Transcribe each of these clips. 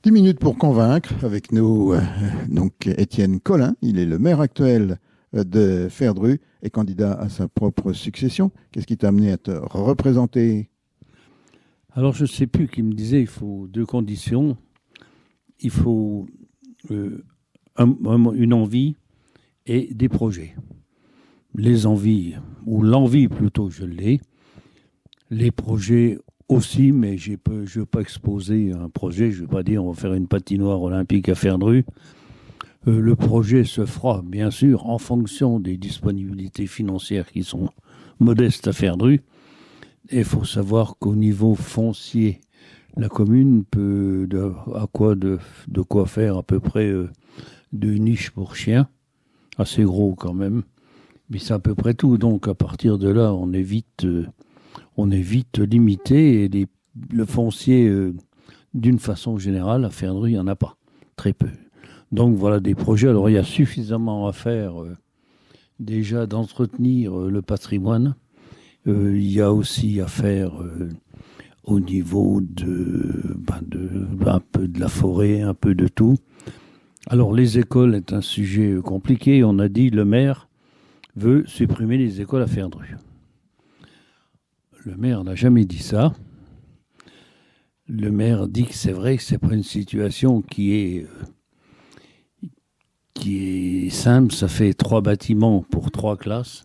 10 minutes pour convaincre avec nous, donc Étienne Collin. Il est le maire actuel de Ferdru et candidat à sa propre succession. Qu'est-ce qui t'a amené à te représenter? Alors, je ne sais plus qui me disait il faut deux conditions. Il faut une envie et des projets. Les envies, ou l'envie plutôt, je l'ai. Les projets aussi, mais je ne veux pas exposer un projet. Je ne vais pas dire on va faire une patinoire olympique à Ferdru. Le projet se fera, bien sûr, en fonction des disponibilités financières qui sont modestes à Ferdru. Et il faut savoir qu'au niveau foncier, la commune peut de quoi faire à peu près 2 niches pour chiens. Assez gros quand même. Mais c'est à peu près tout. Donc à partir de là, on est vite limité. Et le foncier, d'une façon générale, à Ferdru, il n'y en a pas. Très peu. Donc voilà des projets. Alors il y a suffisamment à faire déjà d'entretenir le patrimoine. Il y a aussi à faire au niveau un peu de la forêt, un peu de tout. Alors les écoles est un sujet compliqué. On a dit le maire veut supprimer les écoles à Ferdru. Le maire n'a jamais dit ça. Le maire dit que c'est vrai que c'est pas une situation qui est simple. Ça fait 3 bâtiments pour 3 classes.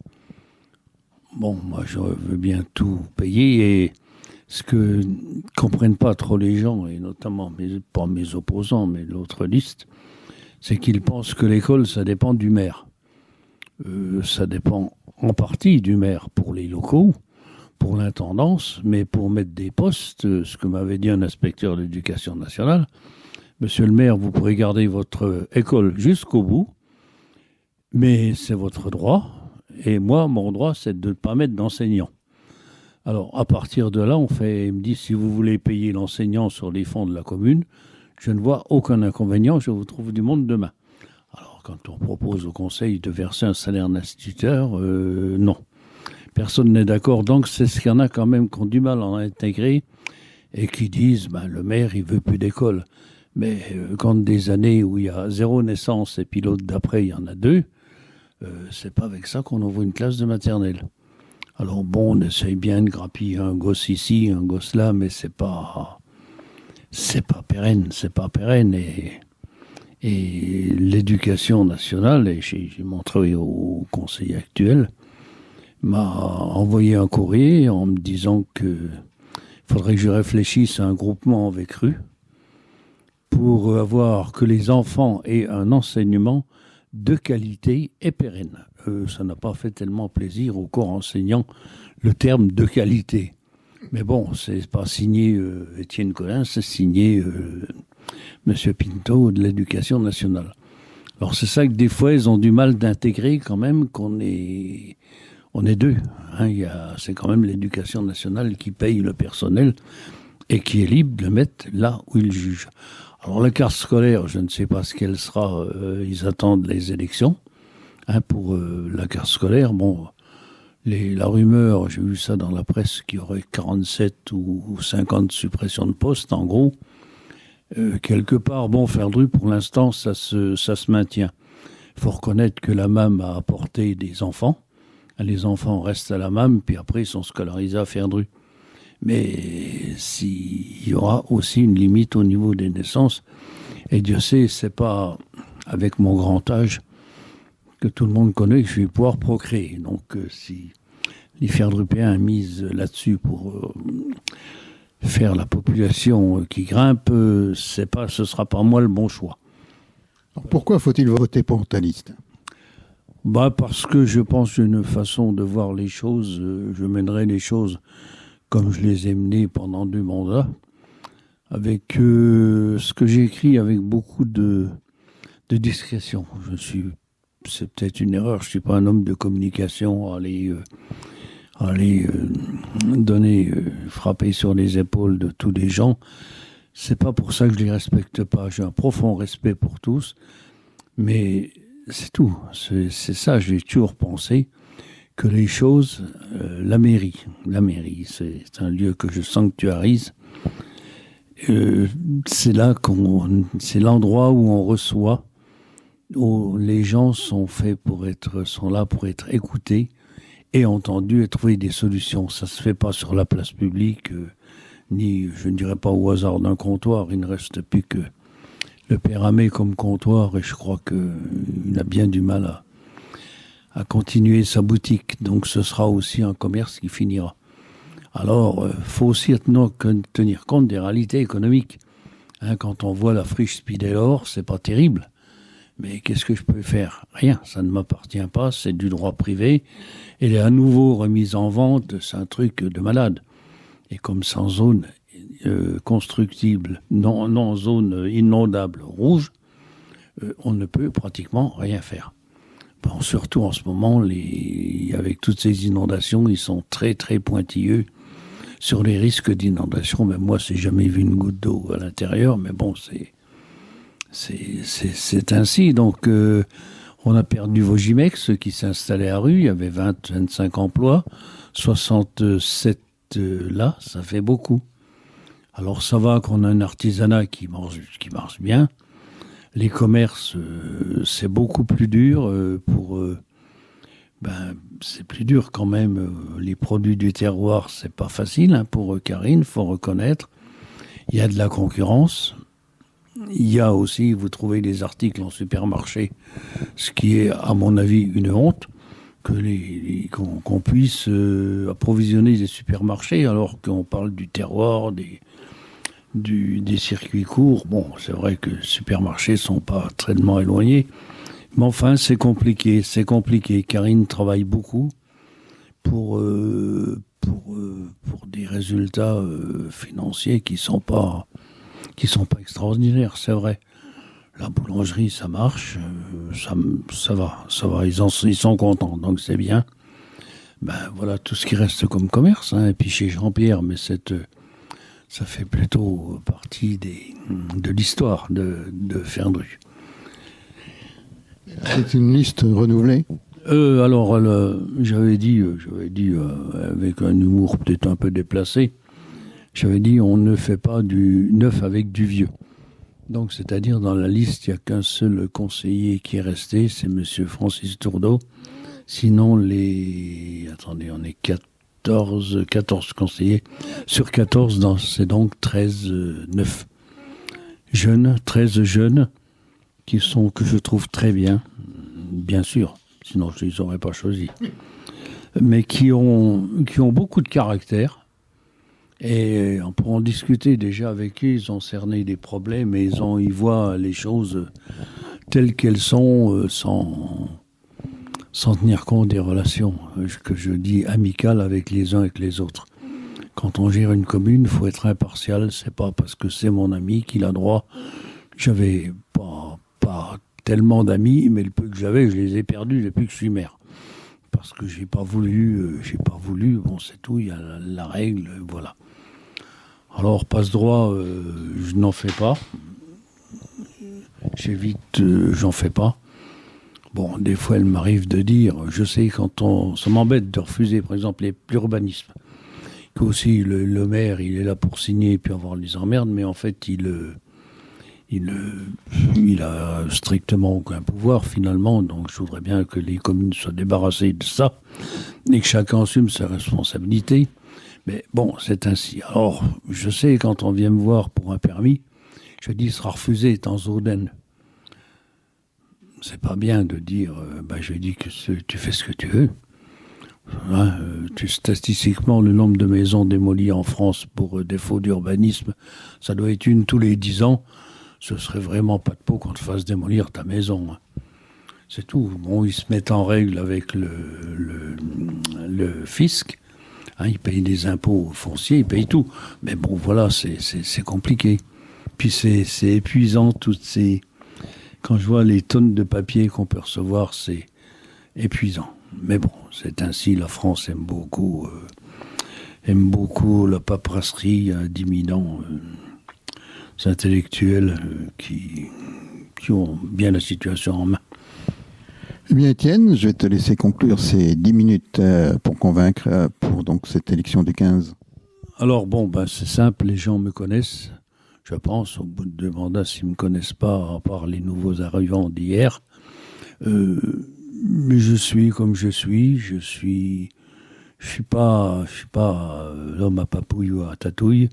Bon, moi, je veux bien tout payer. Et ce que ne comprennent pas trop les gens, et notamment pas mes opposants, mais l'autre liste, c'est qu'ils pensent que l'école, ça dépend du maire. Ça dépend en partie du maire pour les locaux, pour l'intendance, mais pour mettre des postes, ce que m'avait dit un inspecteur de l'éducation nationale, monsieur le maire, vous pourrez garder votre école jusqu'au bout, mais c'est votre droit. Et moi, mon droit, c'est de ne pas mettre d'enseignant. Alors, à partir de là, il me dit, si vous voulez payer l'enseignant sur les fonds de la commune, je ne vois aucun inconvénient, je vous trouve du monde demain. Alors, quand on propose au conseil de verser un salaire d'instituteur, non. Personne n'est d'accord, donc c'est ce qu'il y en a quand même qui ont du mal à en intégrer et qui disent, le maire, il veut plus d'école. Mais quand des années où il y a 0 naissance et puis l'autre d'après, il y en a 2, c'est pas avec ça qu'on ouvre une classe de maternelle. Alors bon, on essaye bien de grappiller un gosse ici, un gosse là, mais c'est pas pérenne. Et l'éducation nationale, et j'ai montré au conseil actuel, m'a envoyé un courrier en me disant que faudrait que je réfléchisse à un groupement avec rue pour avoir que les enfants aient un enseignement de qualité et pérenne. Ça n'a pas fait tellement plaisir au corps enseignant le terme de qualité. Mais bon, c'est pas signé Étienne Collin, c'est signé Monsieur Pinto de l'Éducation nationale. Alors c'est ça que des fois ils ont du mal d'intégrer quand même qu'on est 2. C'est quand même l'Éducation nationale qui paye le personnel et qui est libre de le mettre là où il juge. Alors la carte scolaire, je ne sais pas ce qu'elle sera. Ils attendent les élections pour la carte scolaire. Bon, la rumeur, j'ai vu ça dans la presse, qu'il y aurait 47 ou 50 suppressions de postes, en gros. Quelque part, Ferdru, pour l'instant, ça se maintient. Il faut reconnaître que la MAM a apporté des enfants. Les enfants restent à la MAM, puis après, ils sont scolarisés à Ferdru. Mais il y aura aussi une limite au niveau des naissances. Et Dieu sait, c'est pas avec mon grand âge que tout le monde connaît que je vais pouvoir procréer. Donc si les Ferdrupéens misent là-dessus pour faire la population qui grimpe, ce sera pas moi le bon choix. Alors pourquoi faut-il voter pour ta liste ? Parce que je pense d'une façon de voir les choses, je mènerai les choses comme je les ai menées pendant 2 mandats, avec ce que j'ai écrit avec beaucoup de discrétion. C'est peut-être une erreur, je ne suis pas un homme de communication à aller frapper sur les épaules de tous les gens. C'est pas pour ça que je les respecte pas. J'ai un profond respect pour tous, mais c'est tout. C'est ça, j'ai toujours pensé que les choses, la mairie, c'est un lieu que je sanctuarise c'est l'endroit où on reçoit, où les gens sont là pour être écoutés et entendus et trouver des solutions. Ça se fait pas sur la place publique, ni, je ne dirais pas au hasard d'un comptoir. Il ne reste plus que le Père Amé comme comptoir et je crois qu'il a bien du mal à continuer sa boutique. Donc ce sera aussi un commerce qui finira. Alors, faut aussi tenir compte des réalités économiques. Quand on voit la friche Spidelor, c'est pas terrible. Mais qu'est-ce que je peux faire? Rien, ça ne m'appartient pas, c'est du droit privé. Elle est à nouveau remise en vente, c'est un truc de malade. Et comme sans zone constructible, non zone inondable rouge, on ne peut pratiquement rien faire. Bon, surtout en ce moment, avec toutes ces inondations, ils sont très très pointilleux sur les risques d'inondation. Même moi, j'ai jamais vu une goutte d'eau à l'intérieur, mais bon, c'est ainsi. Donc, on a perdu Vogimex, qui s'installait à Rue. Il y avait 25 emplois, 67 là, ça fait beaucoup. Alors, ça va qu'on a un artisanat qui marche bien. Les commerces, c'est beaucoup plus dur c'est plus dur quand même. Les produits du terroir, c'est pas facile pour Karine, faut reconnaître. Il y a de la concurrence. Il y a aussi, vous trouvez des articles en supermarché, ce qui est, à mon avis, une honte, qu'on puisse approvisionner des supermarchés alors qu'on parle du terroir, des circuits courts. Bon, c'est vrai que les supermarchés sont pas tellement éloignés. Mais enfin, c'est compliqué. Karine travaille beaucoup pour des résultats financiers qui sont pas extraordinaires, c'est vrai. La boulangerie, ça marche, ça va. Ils sont contents, donc c'est bien. Voilà tout ce qui reste comme commerce. Et puis chez Jean-Pierre, mais ça fait plutôt partie de l'histoire de Ferdru. C'est une liste renouvelée? Alors, j'avais dit avec un humour peut-être un peu déplacé, j'avais dit on ne fait pas du neuf avec du vieux. Donc, c'est-à-dire dans la liste, il n'y a qu'un seul conseiller qui est resté, c'est Monsieur Francis Tourdeau. Sinon, on est 14 conseillers. Sur 14, c'est donc 13 neufs. 13 jeunes que je trouve très bien sûr, sinon je ne les aurais pas choisis, mais qui ont beaucoup de caractère, et on pourra en discuter déjà avec eux. Ils ont cerné des problèmes et ils voient les choses telles qu'elles sont, sans tenir compte des relations que je dis amicales avec les uns avec les autres. Quand on gère une commune, il faut être impartial. C'est pas parce que c'est mon ami qu'il a droit. J'avais pas tellement d'amis, mais le peu que j'avais, je les ai perdus depuis que je suis maire. Parce que j'ai pas voulu, bon c'est tout, il y a la règle, voilà. Alors, passe-droit, je n'en fais pas. J'évite, j'en fais pas. Bon, des fois, il m'arrive de dire, je sais ça m'embête de refuser, par exemple, l'urbanisme. Qu'aussi, le maire, il est là pour signer et puis avoir les emmerdes, mais en fait, il a strictement aucun pouvoir finalement, donc je voudrais bien que les communes soient débarrassées de ça et que chacun assume ses responsabilités. Mais bon, c'est ainsi. Alors, je sais, quand on vient me voir pour un permis, je dis, il sera refusé, est en Zoden. C'est pas bien de dire, je dis que tu fais ce que tu veux. Statistiquement, le nombre de maisons démolies en France pour défaut d'urbanisme, ça doit être une tous les 10 ans. Ce serait vraiment pas de peau qu'on te fasse démolir ta maison. C'est tout. Bon, ils se mettent en règle avec le fisc. Ils payent des impôts fonciers, ils payent tout. Mais bon, voilà, c'est compliqué. Puis c'est épuisant, quand je vois les tonnes de papier qu'on peut recevoir, c'est épuisant. Mais bon, c'est ainsi. La France aime beaucoup la paperasserie diminuant. Intellectuels qui ont bien la situation en main. Eh bien, Étienne, je vais te laisser conclure ces 10 minutes pour convaincre pour donc cette élection du 15. Alors bon, c'est simple, les gens me connaissent. je pense, au bout de 2 mandats, s'ils ne me connaissent pas, à part les nouveaux arrivants d'hier. Mais je suis comme je suis. Je suis pas l'homme à papouille ou à tatouille.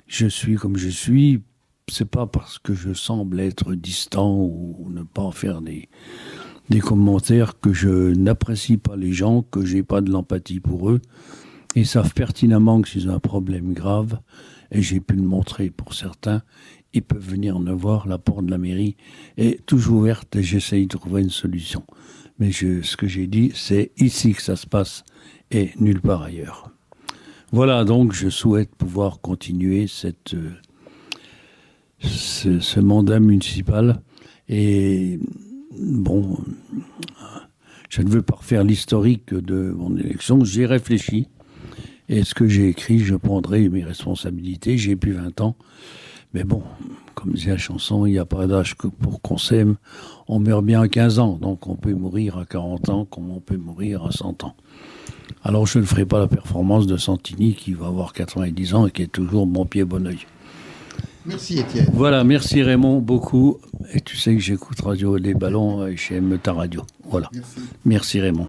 Je suis comme je suis. C'est pas parce que je semble être distant ou ne pas faire des commentaires que je n'apprécie pas les gens, que j'ai pas de l'empathie pour eux. Ils savent pertinemment que c'est un problème grave, et j'ai pu le montrer pour certains. Ils peuvent venir me voir, la porte de la mairie est toujours ouverte et j'essaye de trouver une solution. Mais ce que j'ai dit, c'est ici que ça se passe et nulle part ailleurs. Voilà, donc je souhaite pouvoir continuer ce mandat municipal. Et bon, je ne veux pas refaire l'historique de mon élection. J'y réfléchis. Et ce que j'ai écrit, je prendrai mes responsabilités. J'ai plus 20 ans. Mais bon, comme disait la chanson, il n'y a pas d'âge que pour qu'on s'aime. On meurt bien à 15 ans. Donc on peut mourir à 40 ans comme on peut mourir à 100 ans. Alors je ne ferai pas la performance de Santini qui va avoir 90 ans et qui est toujours bon pied, bon oeil. Merci Étienne. Voilà, merci Raymond beaucoup. Et tu sais que j'écoute Radio des Ballons et j'aime ta radio. Voilà. Merci Raymond.